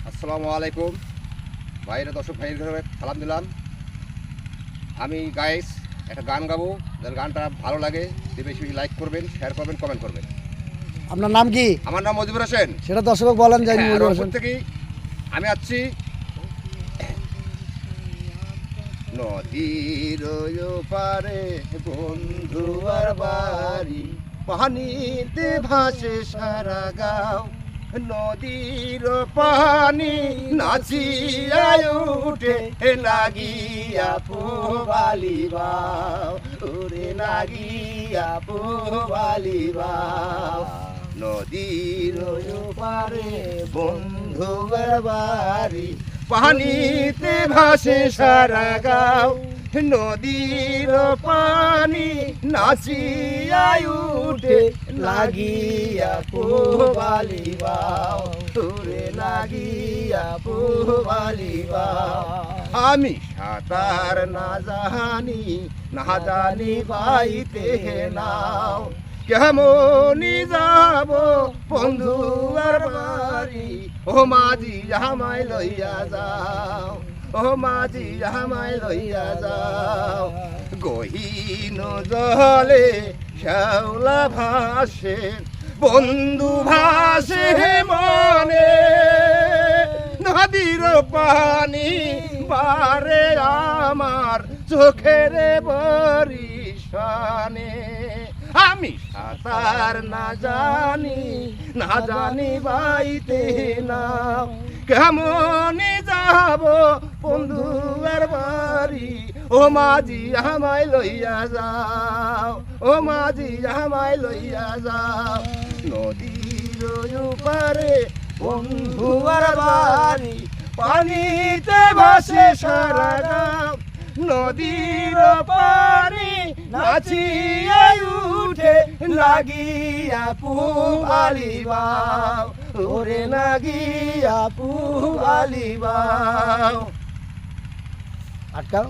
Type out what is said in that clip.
আসসালামু আলাইকুম ভাইরা, দর্শক ভাইয়ের সালাম দিলাম। আমি গাইস একটা গান গাবো, যার গানটা ভালো লাগে বেশি বেশি লাইক করবেন, শেয়ার করবেন, কমেন্ট করবেন। আপনার নাম কি? আমার নাম মজিবুর হোসেন। সেটা দর্শক বলেন জানি। হ্যাঁ, মজিবুর রংপুর হোসেন থেকেই আমি আসছি। নদীর পারে বন্ধু আর বাড়ি, পানিতে ভাসে সারা গাঁও। নদীর পানি নাচিয়া উঠে লাগিয়া পোবালি বাও, ওরে লাগিয়া পোবালি বাও। নদীর পারে বন্ধুর বাড়ি, পানিতে ভাসে সারা গাঁও। নদীর পানি নাচিয়া উঠে লাগিয়া পোবালি বাও, তোরে লাগিয়া পোবালি বাও। আমি সাঁতার না জানি বাইতে নাও, কেমনি যাব বন্ধু আর বাড়ি। ও মাঝি আমায় লইয়া যাও, ও মাঝি আমায় লইয়া যাও। গহীন জলে শ্যাওলা ভাসে, বন্ধু ভাসে মনে। নদীর পানি বারে আমার চোখের বরিশানে। আমি সাঁতার না জানি বাইতে নাও, কেমনি যাব বন্ধু আর বাড়ি। ও মাঝি আমায় লইয়া যাও, ও মাঝি আমায় লইয়া যাও। নদীর পারে বন্ধু আর বাড়ি, পানিতে ভাসে সারা গাঁও। নদীর পানি নাচিয়া উঠে লাগিয়া পোবালি বাও, ওরে লাগিয়া পোবালি বাও। আটকাও।